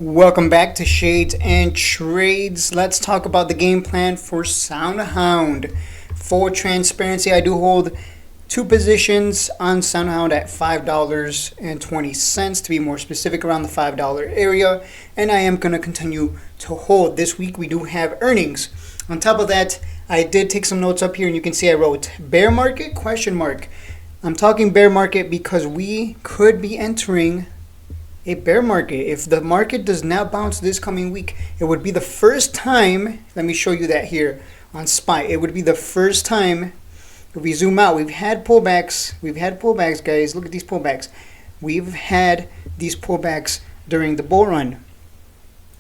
Welcome back to Shades and Trades. Let's talk about the game plan for Soundhound. For transparency, I do hold two positions on Soundhound at $5.20 to be more specific, around the $5 area, and I am going to continue to hold. This week we do have earnings. On top of that, I did take some notes up here, and you can see I wrote bear market question mark. I'm talking bear market because we could be entering a bear market. If the market does not bounce this coming week, it would be the first time. Let me show you that here on SPY. It would be the first time. If we zoom out, we've had pullbacks, guys. Look at these pullbacks. We've had these pullbacks during the bull run.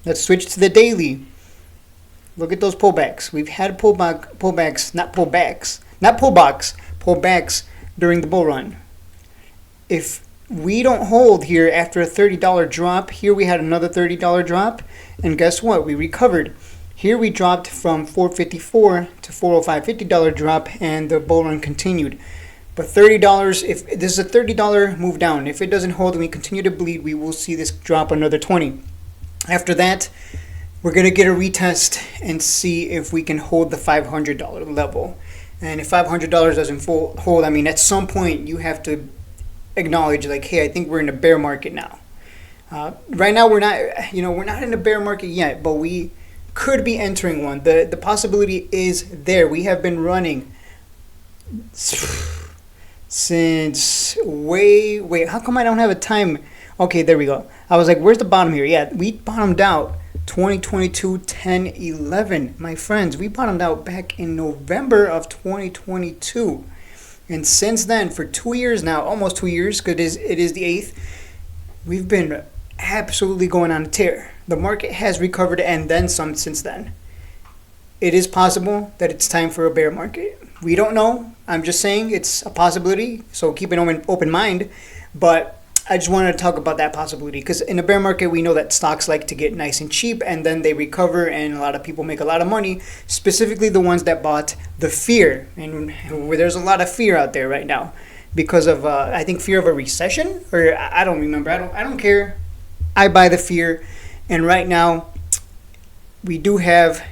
Let's switch to the daily. Look at those pullbacks. We've had pullbacks during the bull run. If we don't hold here after a $30 drop, here we had another $30 drop, and guess what? We recovered. Here we dropped from $454 to $405, $50 drop, and the bull run continued. But $30, if this is a $30 move down, if it doesn't hold and we continue to bleed, we will see this drop another 20. After that, we're going to get a retest and see if we can hold the $500 level. And if $500 doesn't hold, I mean, at some point you have to acknowledge, like, hey, I think we're in a bear market now. Right now we're not in a bear market yet, but we could be entering one. The possibility is there. We have been running since way. How come I don't have a time? Okay, there we go. I was like, where's the bottom here? Yeah, we bottomed out 2022 10/11. My friends, we bottomed out back in November of 2022. And since then, for 2 years now, almost 2 years, because it is the 8th, we've been absolutely going on a tear. The market has recovered and then some since then. It is possible that it's time for a bear market. We don't know. I'm just saying it's a possibility, so keep an open mind. But I just wanted to talk about that possibility, because in a bear market, we know that stocks like to get nice and cheap, and then they recover, and a lot of people make a lot of money, specifically the ones that bought the fear. And where there's a lot of fear out there right now because of, I think, fear of a recession, or I don't remember. I don't care. I buy the fear. And right now, we do have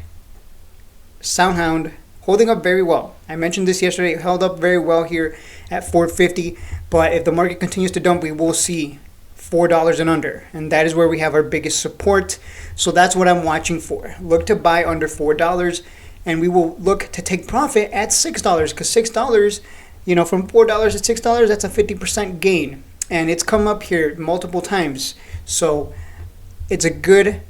Soundhound holding up very well. I mentioned this yesterday. It held up very well here at 450. But if the market continues to dump, we will see $4 and under. And that is where we have our biggest support. So that's what I'm watching for. Look to buy under $4. And we will look to take profit at $6. Because $6, from $4 to $6, that's a 50% gain. And it's come up here multiple times. So it's a good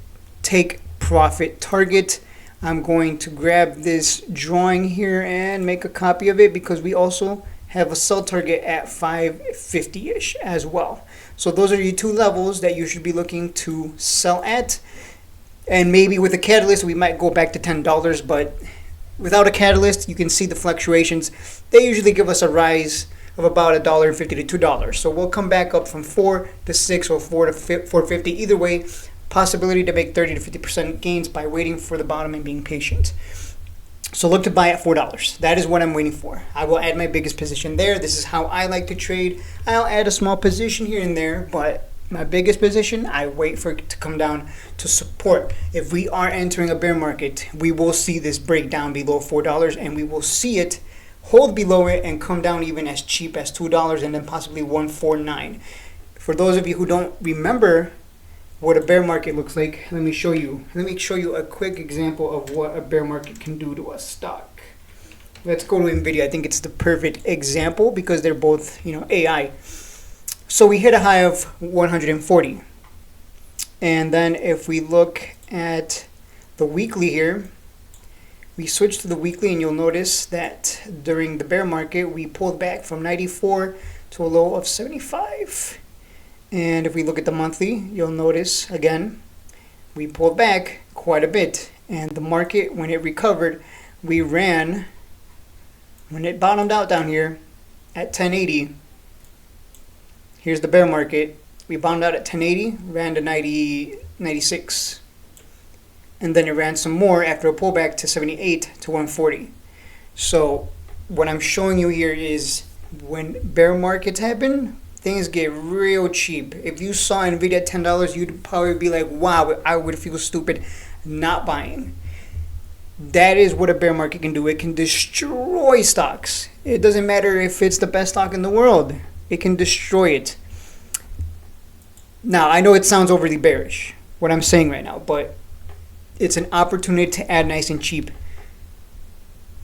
take profit target. I'm going to grab this drawing here and make a copy of it, because we also have a sell target at 550-ish as well. So those are your two levels that you should be looking to sell at. And maybe with a catalyst, we might go back to $10. But without a catalyst, you can see the fluctuations. They usually give us a rise of about $1.50 to $2. So we'll come back up from 4 to 6 or 4 to 450. Either way, possibility to make 30 to 50% gains by waiting for the bottom and being patient. So look to buy at $4. That is what I'm waiting for. I will add my biggest position there. This is how I like to trade. I'll add a small position here and there, but my biggest position, I wait for it to come down to support. If we are entering a bear market, we will see this break down below $4, and we will see it hold below it and come down even as cheap as $2 and then possibly $1.49. For those of you who don't remember what a bear market looks like, let me show you a quick example of what a bear market can do to a stock. Let's go to NVIDIA. I think it's the perfect example because they're both, AI. So we hit a high of 140. And then if we look at the weekly here, we switch to the weekly, and you'll notice that during the bear market, we pulled back from 94 to a low of 75. And if we look at the monthly, you'll notice, again, we pulled back quite a bit. And the market, when it recovered, when it bottomed out down here at 1080, here's the bear market. We bottomed out at 1080, ran to 96. And then it ran some more after a pullback to 78 to 140. So what I'm showing you here is when bear markets happen, things get real cheap. If you saw Nvidia at $10, you'd probably be like, wow, I would feel stupid not buying. That is what a bear market can do. It can destroy stocks. It doesn't matter if it's the best stock in the world. It can destroy it. Now, I know it sounds overly bearish, what I'm saying right now, but it's an opportunity to add nice and cheap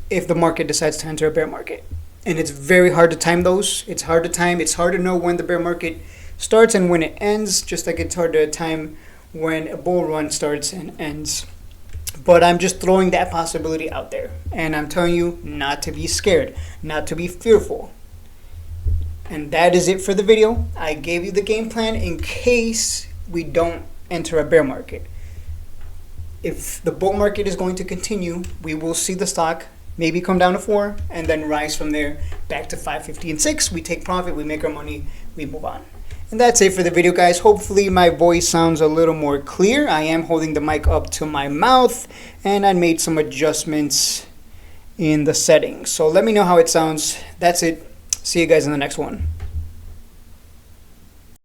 if the market decides to enter a bear market. And it's very hard to time those. It's hard to time. It's hard to know when the bear market starts and when it ends, just like it's hard to time when a bull run starts and ends. But I'm just throwing that possibility out there. And I'm telling you not to be scared, not to be fearful. And that is it for the video. I gave you the game plan in case we don't enter a bear market. If the bull market is going to continue, we will see the stock maybe come down to 4 and then rise from there back to 550 and 6. We take profit, we make our money, we move on. And that's it for the video, guys. Hopefully my voice sounds a little more clear. I am holding the mic up to my mouth and I made some adjustments in the settings. So let me know how it sounds. That's it. See you guys in the next one.